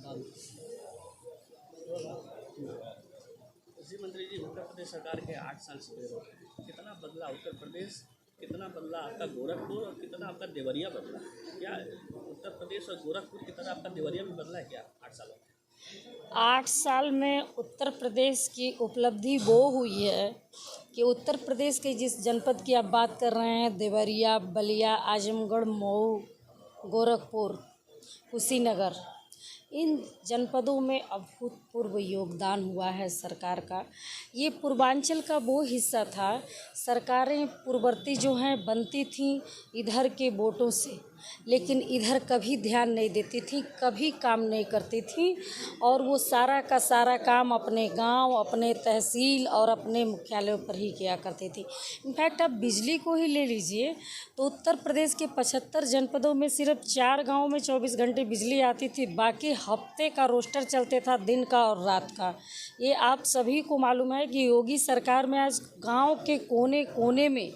कृषि मंत्री जी, उत्तर प्रदेश सरकार के 8 साल पूरे हो गए हैं। कितना बदला उत्तर प्रदेश, कितना बदला आपका गोरखपुर और कितना आपका देवरिया बदला? क्या उत्तर प्रदेश और गोरखपुर की तरह आपका देवरिया भी बदला है क्या 8 सालों में? 8 साल में उत्तर प्रदेश की उपलब्धि वो हुई है कि उत्तर प्रदेश के जिस जनपद की आप बात कर रहे हैं, देवरिया, बलिया, आजमगढ़, मऊ, गोरखपुर, कुशीनगर, इन जनपदों में अभूतपूर्व योगदान हुआ है सरकार का। ये पूर्वांचल का वो हिस्सा था। सरकारें पूर्ववर्ती जो हैं बनती थीं इधर के वोटों से, लेकिन इधर कभी ध्यान नहीं देती थी, कभी काम नहीं करती थी, और वो सारा का सारा काम अपने गांव, अपने तहसील और अपने मुख्यालयों पर ही किया करती थी। इनफैक्ट आप बिजली को ही ले लीजिए तो उत्तर प्रदेश के 75 जनपदों में सिर्फ 4 गाँव में 24 घंटे बिजली आती थी। बाकी हफ्ते का रोस्टर चलते था, दिन का और रात का। ये आप सभी को मालूम है कि योगी सरकार में आज गांव के कोने कोने में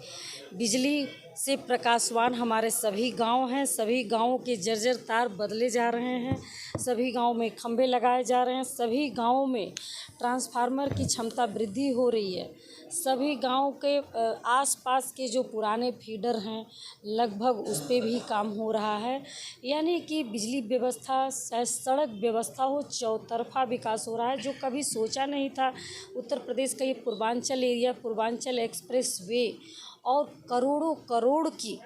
बिजली से प्रकाशवान हमारे सभी गांव हैं। सभी गांवों के जर्जर तार बदले जा रहे हैं, सभी गांव में खंभे लगाए जा रहे हैं, सभी गांवों में ट्रांसफार्मर की क्षमता वृद्धि हो रही है। सभी गांव के आसपास के जो पुराने फीडर हैं लगभग उस पे भी काम हो रहा है। यानी कि बिजली व्यवस्था, सड़क व्यवस्था हो, चौतरफा विकास हो रहा है, जो कभी सोचा नहीं था। उत्तर प्रदेश का ये Purvanchal area, Purvanchal express way और करोड़ों करोड़ की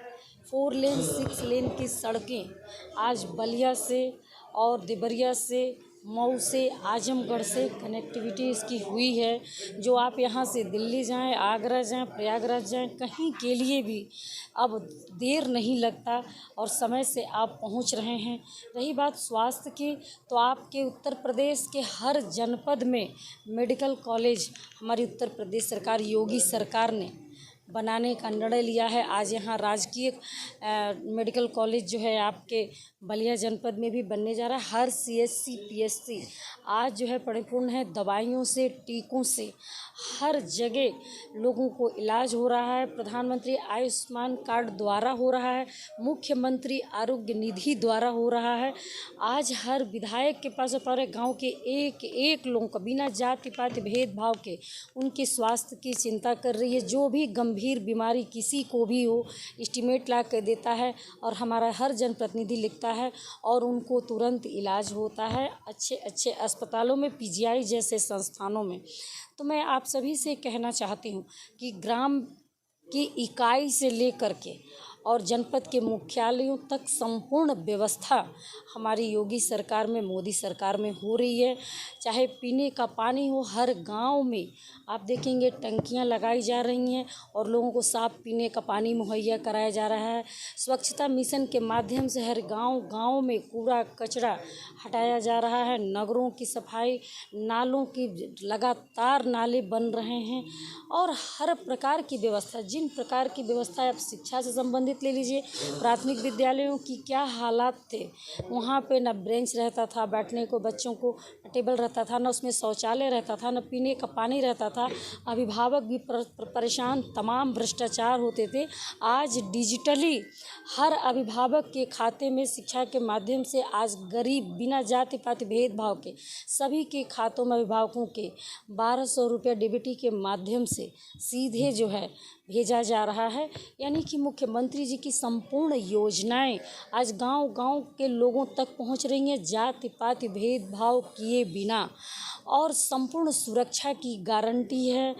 4 लेन 6 लेन की सड़कें आज बलिया से और देवरिया से, मऊ से, आजमगढ़ से कनेक्टिविटी इसकी हुई है। जो आप यहाँ से दिल्ली जाएं, आगरा जाएं, प्रयागराज जाएं, कहीं के लिए भी अब देर नहीं लगता और समय से आप पहुँच रहे हैं। रही बात स्वास्थ्य की, तो आपके उत्तर प्रदेश के हर जनपद में मेडिकल कॉलेज हमारी उत्तर प्रदेश सरकार, योगी सरकार ने बनाने का निर्णय लिया है। आज यहाँ राजकीय मेडिकल कॉलेज जो है आपके बलिया जनपद में भी बनने जा रहा है। हर CSC PSC आज जो है परिपूर्ण है दवाइयों से, टीकों से। हर जगह लोगों को इलाज हो रहा है। प्रधानमंत्री आयुष्मान कार्ड द्वारा हो रहा है, मुख्यमंत्री आरोग्य निधि द्वारा हो रहा है। आज हर विधायक के पास पूरे गांव के एक एक लोगों को बिना जाति पाति भेदभाव के उनके स्वास्थ्य की चिंता कर रही है। जो भी गंभीर बीमारी किसी को भी हो, एस्टीमेट ला कर देता है और हमारा हर जनप्रतिनिधि लिखता है और उनको तुरंत इलाज होता है अच्छे अच्छे अस्पतालों में, PGI जैसे संस्थानों में। तो मैं आप सभी से कहना चाहती हूँ कि ग्राम की इकाई से लेकर के और जनपद के मुख्यालयों तक संपूर्ण व्यवस्था हमारी योगी सरकार में, मोदी सरकार में हो रही है। चाहे पीने का पानी हो, हर गांव में आप देखेंगे टंकियां लगाई जा रही हैं और लोगों को साफ पीने का पानी मुहैया कराया जा रहा है। स्वच्छता मिशन के माध्यम से हर गांव में कूड़ा कचरा हटाया जा रहा है। नगरों की सफाई, नालों की लगातार नाले बन रहे हैं और हर प्रकार की व्यवस्था, जिन प्रकार की व्यवस्था आप शिक्षा से संबंधित ले लीजिए, प्राथमिक विद्यालयों की क्या हालात थे। वहाँ पे न बेंच रहता था बैठने को, बच्चों को टेबल रहता था, न उसमें शौचालय रहता था, न पीने का पानी रहता था। अभिभावक भी परेशान, तमाम भ्रष्टाचार होते थे। आज डिजिटली हर अभिभावक के खाते में शिक्षा के माध्यम से आज गरीब, बिना जाति पाति भेदभाव के सभी के खातों में अभिभावकों के 1200 रुपये DBT के माध्यम से सीधे जो है भेजा जा रहा है। यानी कि मुख्यमंत्री जी की संपूर्ण योजनाएं आज गांव-गांव के लोगों तक पहुंच रही हैं, जाति पाति भेदभाव किए बिना, और संपूर्ण सुरक्षा की गारंटी है।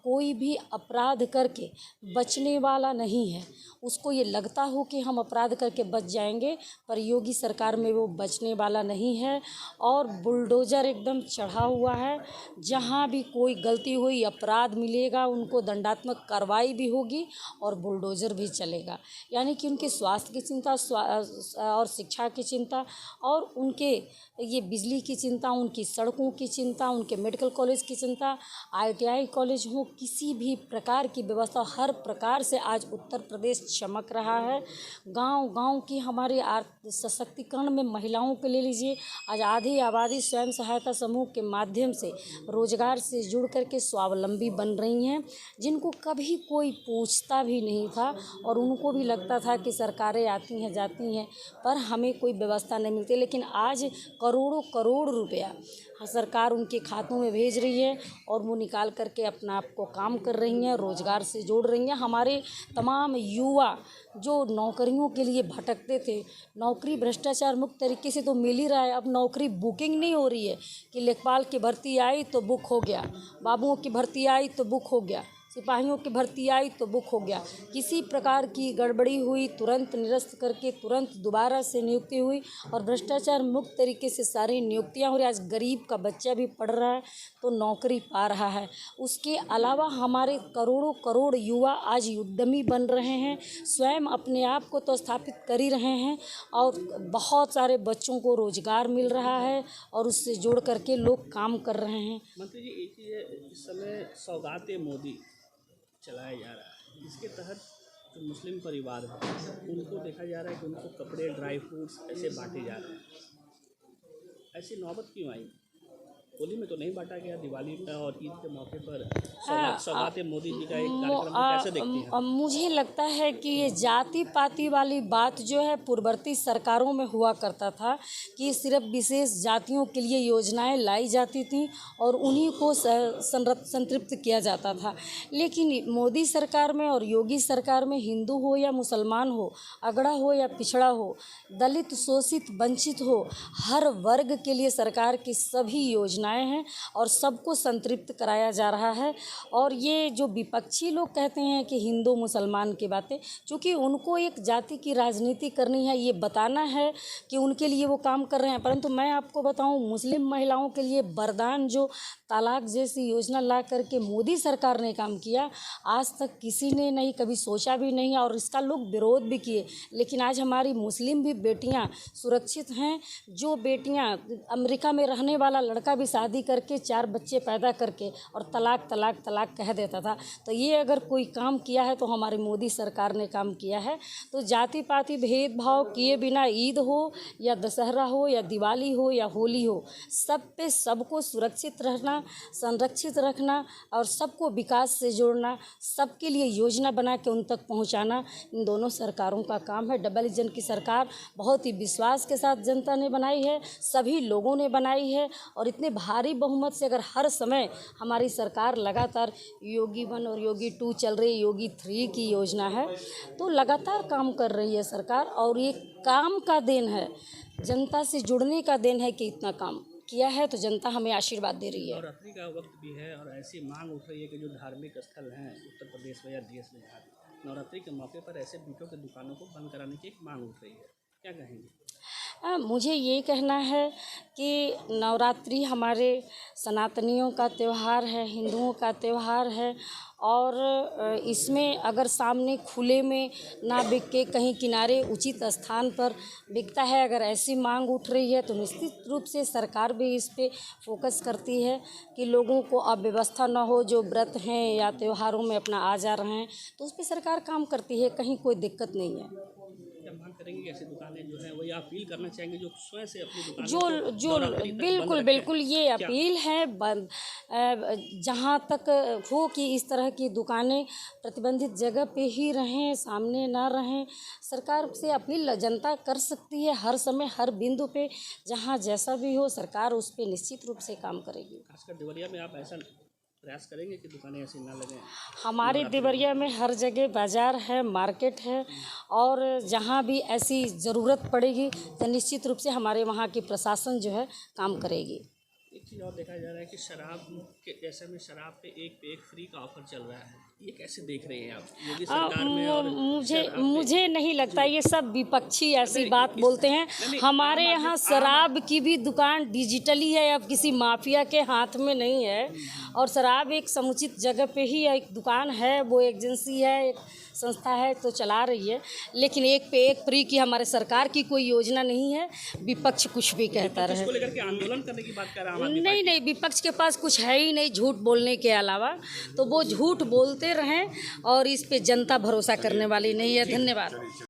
कोई भी अपराध करके बचने वाला नहीं है। उसको ये लगता हो कि हम अपराध करके बच जाएंगे, पर योगी सरकार में वो बचने वाला नहीं है और बुलडोज़र एकदम चढ़ा हुआ है। जहाँ भी कोई गलती हुई, अपराध मिलेगा, उनको दंडात्मक कार्रवाई भी होगी और बुलडोज़र भी चलेगा। यानी कि उनके स्वास्थ्य की चिंता और शिक्षा की चिंता और उनके ये बिजली की चिंता, उनकी सड़कों की चिंता, उनके मेडिकल कॉलेज की चिंता, ITI कॉलेज हो, किसी भी प्रकार की व्यवस्था, हर प्रकार से आज उत्तर प्रदेश चमक रहा है। गांव-गांव की हमारी सशक्तिकरण में महिलाओं को ले लीजिए, आज आधी आबादी स्वयं सहायता समूह के माध्यम से रोजगार से जुड़ करके स्वावलंबी बन रही हैं, जिनको कभी कोई पूछता भी नहीं था और उनको भी लगता था कि सरकारें आती हैं जाती हैं पर हमें कोई व्यवस्था नहीं मिलती। लेकिन आज करोड़ों करोड़ रुपया सरकार उनके खातों में भेज रही है और वो निकाल करके अपना आप को काम कर रही हैं, रोजगार से जोड़ रही हैं। हमारे तमाम युवा जो नौकरियों के लिए भटकते थे, नौकरी भ्रष्टाचार मुक्त तरीके से तो मिल ही रहा है। अब नौकरी बुकिंग नहीं हो रही है कि लेखपाल की भर्ती आई तो बुक हो गया, बाबुओं की भर्ती आई तो बुक हो गया, सिपाहियों की भर्ती आई तो बुक हो गया। किसी प्रकार की गड़बड़ी हुई तुरंत निरस्त करके तुरंत दोबारा से नियुक्ति हुई और भ्रष्टाचार मुक्त तरीके से सारी नियुक्तियां हो रही। आज गरीब का बच्चा भी पढ़ रहा है तो नौकरी पा रहा है। उसके अलावा हमारे करोड़ों करोड़ युवा आज उद्यमी बन रहे हैं, स्वयं अपने आप को तो स्थापित कर ही रहे हैं और बहुत सारे बच्चों को रोजगार मिल रहा है और उससे जोड़ करके लोग काम कर रहे हैं। मंत्री जी, एक चीज़ है, इस समय सौगाते मोदी चलाया जा रहा है, इसके तहत जो मुस्लिम परिवार है उनको देखा जा रहा है कि उनको कपड़े, ड्राई फ्रूट्स ऐसे बांटे जा रहे हैं। ऐसी नौबत क्यों आई? होली में तो नहीं बांटा गया, दिवाली में और ईद के मौके पर सौगाते मोदी जी का एक कार्यक्रम कैसे देखती हैं? मुझे लगता है कि ये जाति पाति वाली बात जो है पूर्ववर्ती सरकारों में हुआ करता था कि सिर्फ विशेष जातियों के लिए योजनाएं लाई जाती थीं और उन्हीं को संतृप्त किया जाता था। लेकिन मोदी सरकार में और योगी सरकार में हिंदू हो या मुसलमान हो, अगड़ा हो या पिछड़ा हो, दलित, शोषित, वंचित हो, हर वर्ग के लिए सरकार की सभी योजनाएं हैं और सबको संतृप्त कराया जा रहा है। और ये जो विपक्षी लोग कहते हैं कि हिंदू मुसलमान की बातें, चूँकि उनको एक जाति की राजनीति करनी है, ये बताना है कि उनके लिए वो काम कर रहे हैं। परंतु मैं आपको बताऊं, मुस्लिम महिलाओं के लिए वरदान जो तलाक जैसी योजना ला करके मोदी सरकार ने काम किया, आज तक किसी ने नहीं कभी सोचा भी नहीं और इसका लोग विरोध भी किए। लेकिन आज हमारी मुस्लिम भी बेटियां सुरक्षित हैं। जो बेटियां अमेरिका में रहने वाला लड़का भी शादी करके 4 बच्चे पैदा करके और तलाक तलाक तलाक कह देता था, तो ये अगर कोई काम किया है तो हमारी मोदी सरकार ने काम किया है। तो जाति पाति भेदभाव किए बिना ईद हो या दशहरा हो या दिवाली हो या होली हो, सब पे सबको सुरक्षित रहना, संरक्षित रखना और सबको विकास से जोड़ना, सबके लिए योजना बना के उन तक पहुंचाना इन दोनों सरकारों का काम है। डबल इंजन की सरकार बहुत ही विश्वास के साथ जनता ने बनाई है, सभी लोगों ने बनाई है और इतने भारी बहुमत से अगर हर समय हमारी सरकार लगातार योगी 1 और योगी 2 चल रही, योगी 3 की योजना है, तो लगातार काम कर रही है सरकार और ये काम का देन है, जनता से जुड़ने का देन है कि इतना काम किया है तो जनता हमें आशीर्वाद दे रही है। नवरात्रि का वक्त भी है और ऐसी मांग उठ रही है कि जो धार्मिक स्थल हैं उत्तर प्रदेश में या देश में, नवरात्रि के मौके पर ऐसे मीठों की दुकानों को बंद कराने की एक मांग उठ रही है, क्या कहेंगे? मुझे ये कहना है कि नवरात्रि हमारे सनातनियों का त्यौहार है, हिंदुओं का त्यौहार है और इसमें अगर सामने खुले में ना बिक के कहीं किनारे उचित स्थान पर बिकता है, अगर ऐसी मांग उठ रही है तो निश्चित रूप से सरकार भी इस पे फोकस करती है कि लोगों को अव्यवस्था ना हो। जो व्रत हैं या त्योहारों में अपना आ जा रहे हैं तो उस पे सरकार काम करती है, कहीं कोई दिक्कत नहीं है। क्या मांग करेंगे कि ऐसी दुकानें जो हैं वही अपील करना चाहेंगे जो स्वयं से अपनी दुकानें जो बिल्कुल बिल्कुल ये अपील है जहाँ तक हो कि इस तरह की दुकानें प्रतिबंधित जगह पे ही रहें, सामने ना रहें। सरकार से अपील जनता कर सकती है हर समय हर बिंदु पे, जहाँ जैसा भी हो सरकार उस पे निश्चित रूप से काम करेगी। खासकर देवरिया में आप ऐसा प्रयास करेंगे कि दुकानें ऐसी ना लगें? हमारे देवरिया में हर जगह बाज़ार है, मार्केट है और जहाँ भी ऐसी ज़रूरत पड़ेगी तो निश्चित रूप से हमारे वहाँ की प्रशासन जो है काम करेगी। एक चीज़ और देखा जा रहा है कि शराब के ऐसे में शराब पे एक फ्री का ऑफर चल रहा है, ये कैसे देख रहे हैं आप योगी सरकार में? और मुझे नहीं लगता, ये सब विपक्षी ऐसी बात बोलते हैं। नहीं, हमारे यहाँ शराब की भी दुकान डिजिटली है, अब किसी माफिया के हाथ में नहीं है। और शराब एक समुचित जगह पे ही एक दुकान है, वो एजेंसी है, एक संस्था है तो चला रही है। लेकिन एक पे एक फ्री की हमारे सरकार की कोई योजना नहीं है। विपक्ष कुछ भी कहता रहे, इसको लेकर के आंदोलन करने की बात कर रहा हूँ। नहीं, विपक्ष के पास कुछ है ही नहीं झूठ बोलने के अलावा, तो वो झूठ बोलते रहें और इस पे जनता भरोसा करने वाली नहीं है। धन्यवाद।